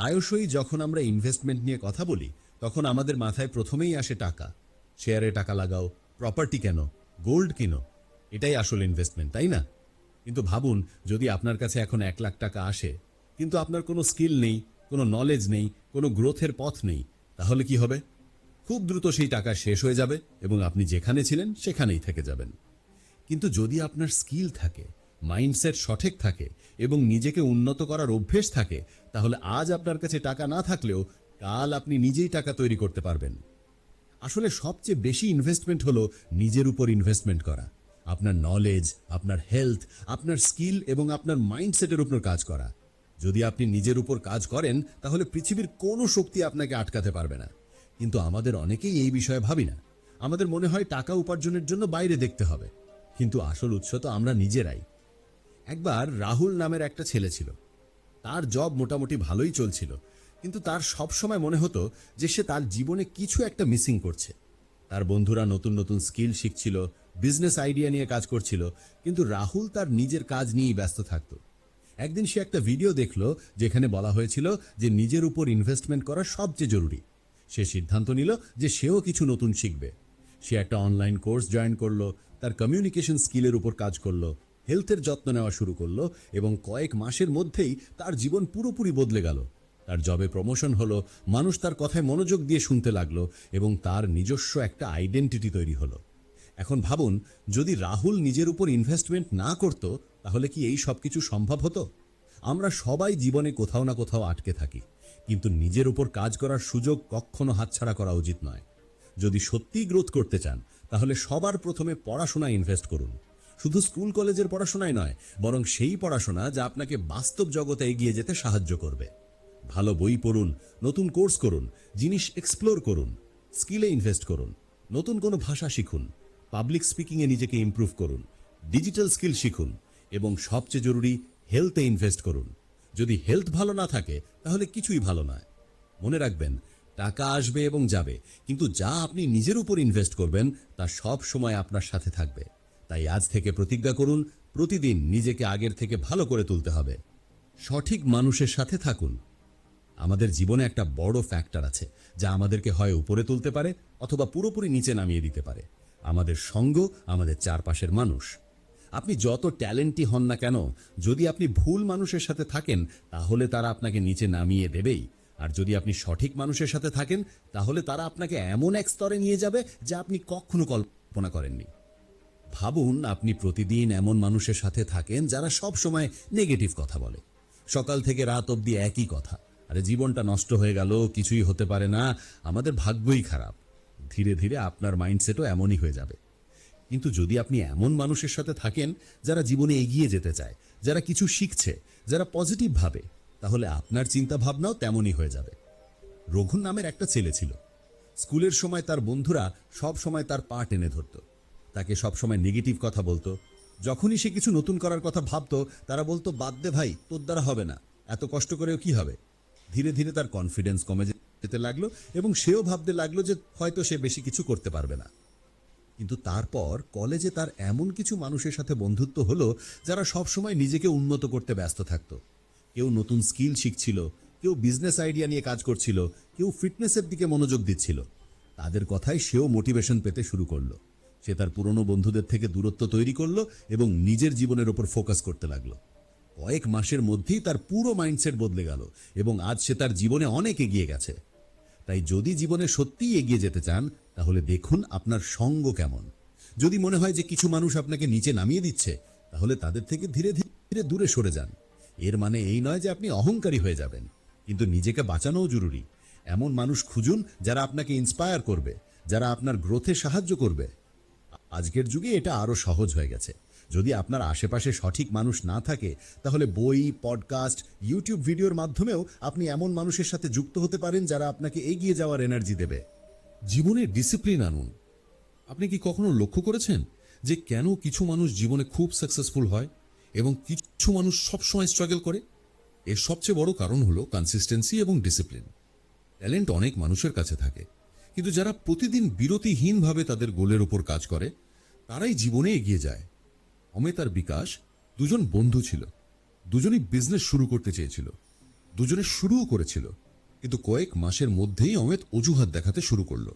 প্রায়শই যখন আমরা ইনভেস্টমেন্ট নিয়ে কথা বলি তখন আমাদের মাথায় প্রথমেই আসে টাকা। শেয়ারে টাকা লাগাও, প্রপার্টি কেন, গোল্ড কিনো, এটাই আসল ইনভেস্টমেন্ট, তাই না? কিন্তু ভাবুন, যদি আপনার কাছে এখন 1 লাখ টাকা আসে কিন্তু আপনার কোনো স্কিল নেই, কোনো নলেজ নেই, কোনো গ্রোথের পথ নেই, তাহলে কি হবে? খুব দ্রুত সেই টাকা শেষ হয়ে যাবে এবং আপনি যেখানে ছিলেন সেখানেই থেকে যাবেন। কিন্তু যদি আপনার স্কিল থাকে, মাইন্ডসেট সঠিক থাকে এবং নিজেকে উন্নত করার অভ্যেস থাকে, তাহলে আজ আপনার কাছে টাকা না থাকলেও কাল আপনি নিজেই টাকা তৈরি করতে পারবেন। আসলে সবচেয়ে বেশি ইনভেস্টমেন্ট হলো নিজের উপর ইনভেস্টমেন্ট করা। আপনার নলেজ, আপনার হেলথ, আপনার স্কিল এবং আপনার মাইন্ডসেটের উপর কাজ করা। যদি আপনি নিজের উপর কাজ করেন তাহলে পৃথিবীর কোনো শক্তি আপনাকে আটকাতে পারবে না। কিন্তু আমাদের অনেকেই এই বিষয়ে ভাবি না। আমাদের মনে হয় টাকা উপার্জনের জন্য বাইরে দেখতে হবে, কিন্তু আসল উৎস তো আমরা নিজেরাই। একবার রাহুল নামের একটা ছেলে ছিল। তার জব মোটামুটি ভালোই চলছিল, কিন্তু তার সব সময় মনে হতো যে সে তার জীবনে কিছু একটা মিসিং করছে। তার বন্ধুরা নতুন নতুন স্কিল শিখছিল, বিজনেস আইডিয়া নিয়ে কাজ করছিল, কিন্তু রাহুল তার নিজের কাজ নিয়েই ব্যস্ত থাকত। একদিন সে একটা ভিডিও দেখলো যেখানে বলা হয়েছিল যে নিজের উপর ইনভেস্টমেন্ট করা সবচেয়ে জরুরি। সে সিদ্ধান্ত নিল যে সেও কিছু নতুন শিখবে। সে একটা অনলাইন কোর্স জয়েন করলো, তার কমিউনিকেশন স্কিলের উপর কাজ করলো, হেলথের যত্ন নেওয়া শুরু করলো এবং কয়েক মাসের মধ্যেই তার জীবন পুরোপুরি বদলে গেল। তার জবে প্রমোশন হলো, মানুষ তার কথায় মনোযোগ দিয়ে শুনতে লাগলো এবং তার নিজস্ব একটা আইডেন্টিটি তৈরি হলো। এখন ভাবুন, যদি রাহুল নিজের উপর ইনভেস্টমেন্ট না করত তাহলে কি এই সব কিছু সম্ভব হতো? আমরা সবাই জীবনে কোথাও না কোথাও আটকে থাকি, কিন্তু নিজের উপর কাজ করার সুযোগ কখনো হাতছাড়া করা উচিত নয়। যদি সত্যিই গ্রোথ করতে চান তাহলে সবার প্রথমে পড়াশোনায় ইনভেস্ট করুন। শুধু স্কুল কলেজের পড়াশোনায় নয়, বরং সেই পড়াশোনা যা আপনাকে বাস্তব জগতে এগিয়ে যেতে সাহায্য করবে। ভালো বই পড়ুন, নতুন কোর্স করুন, জিনিস এক্সপ্লোর করুন, স্কিলে ইনভেস্ট করুন, নতুন কোনো ভাষা শিখুন, পাবলিক স্পিকিংয়ে নিজেকে ইমপ্রুভ করুন, ডিজিটাল স্কিল শিখুন এবং সবচেয়ে জরুরি, হেলথে ইনভেস্ট করুন। যদি হেলথ ভালো না থাকে তাহলে কিছুই ভালো নয়। মনে রাখবেন, টাকা আসবে এবং যাবে, কিন্তু যা আপনি নিজের উপর ইনভেস্ট করবেন তা সব সময় আপনার সাথে থাকবে। তাই আজ থেকে প্রতিজ্ঞা করুন, প্রতিদিন নিজেকে আগের থেকে ভালো করে তুলতে হবে। সঠিক মানুষের সাথে থাকুন। আমাদের জীবনে একটা বড় ফ্যাক্টর আছে যা আমাদেরকে হয় উপরে তুলতে পারে অথবা পুরোপুরি নিচে নামিয়ে দিতে পারে। আমাদের সঙ্গ, আমাদের চারপাশের মানুষ। আপনি যত ট্যালেন্টই হন না কেন, যদি আপনি ভুল মানুষের সাথে থাকেন তাহলে তারা আপনাকে নিচে নামিয়ে দেবেই। আর যদি আপনি সঠিক মানুষের সাথে থাকেন তাহলে তারা আপনাকে এমন এক স্তরে নিয়ে যাবে যা আপনি কখনো কল্পনা করেননি। ভাবুন, আপনি প্রতিদিন এমন মানুষের সাথে থাকেন যারা সব সময় নেগেটিভ কথা বলে। সকাল থেকে রাত অবধি একই কথা, আরে জীবনটা নষ্ট হয়ে গেল, কিছুই হতে পারে না, আমাদের ভাগ্যই খারাপ। ধীরে ধীরে আপনার মাইন্ডসেটও এমনই হয়ে যাবে। কিন্তু যদি আপনি এমন মানুষের সাথে থাকেন যারা জীবনে এগিয়ে যেতে চায়, যারা কিছু শিখছে, যারা পজিটিভ ভাবে, তাহলে আপনার চিন্তা ভাবনাও তেমনই হয়ে যাবে। রঘুন নামের একটা ছেলে ছিল। স্কুলের সময় তার বন্ধুরা সব সময় তার পা টেনে ধরত, তাকে সব সময় নেগেটিভ কথা বলতো। যখনই সে কিছু নতুন করার কথা ভাবতো তারা বলতো, বাদ দে ভাই, তোর দ্বারা হবে না, এত কষ্ট করেও কি হবে। ধীরে ধীরে তার কনফিডেন্স কমে যেতে লাগলো এবং সেও ভাবতে লাগলো যে হয়তো সে বেশি কিছু করতে পারবে না। কিন্তু তারপর কলেজে তার এমন কিছু মানুষের সাথে বন্ধুত্ব হলো যারা সব সময় নিজেকে উন্নত করতে ব্যস্ত থাকতো। কেউ নতুন স্কিল শিখছিল, কেউ বিজনেস আইডিয়া নিয়ে কাজ করছিল, কেউ ফিটনেসের দিকে মনোযোগ দিচ্ছিল। তাদের কথায় সেও মোটিভেশন পেতে শুরু করলো। সে তার পুরনো বন্ধুদের থেকে দূরত্ব তৈরি করলো এবং নিজের জীবনের উপর ফোকাস করতে লাগলো। কয়েক মাসের মধ্যেই তার পুরো মাইন্ডসেট বদলে গেল এবং আজ সে তার জীবনে অনেক এগিয়ে গেছে। তাই যদি জীবনে সত্যিই এগিয়ে যেতে চান তাহলে দেখুন আপনার সঙ্গ কেমন। যদি মনে হয় যে কিছু মানুষ আপনাকে নিচে নামিয়ে দিচ্ছে, তাহলে তাদের থেকে ধীরে ধীরে দূরে সরে যান। এর মানে এই নয় যে আপনি অহংকারী হয়ে যাবেন, কিন্তু নিজেকে বাঁচানোও জরুরি। এমন মানুষ খুঁজুন যারা আপনাকে ইন্সপায়ার করবে, যারা আপনার গ্রোথে সাহায্য করবে। আজকের যুগে এটা আরো সহজ হয়ে গেছে। যদি আপনার আশেপাশে সঠিক মানুষ না থাকে তাহলে বই, পডকাস্ট, ইউটিউব ভিডিওর মাধ্যমেও আপনি এমন মানুষের সাথে যুক্ত হতে পারেন যারা আপনাকে এগিয়ে যাওয়ার এনার্জি দেবে। জীবনে ডিসিপ্লিন আনুন। আপনি কি কখনো লক্ষ্য করেছেন যে কেন কিছু মানুষ জীবনে খুব সাকসেসফুল হয় এবং কিছু মানুষ সবসময় স্ট্রাগল করে? এর সবচেয়ে বড় কারণ হলো কনসিস্টেন্সি এবং ডিসিপ্লিন। ট্যালেন্ট অনেক মানুষের কাছে থাকে, কিন্তু যারা প্রতিদিন বিরতিহীনভাবে তাদের গোলের উপর কাজ করে তারাই জীবনে এগিয়ে যায়। অমিত আর বিকাশ দুজন বন্ধু ছিল, দুজনই বিজনেস শুরু করতে চেয়েছিল, দুজনে শুরুও করেছিল, কিন্তু কয়েক মাসের মধ্যেই অমিত অজুহাত দেখাতে শুরু করলো।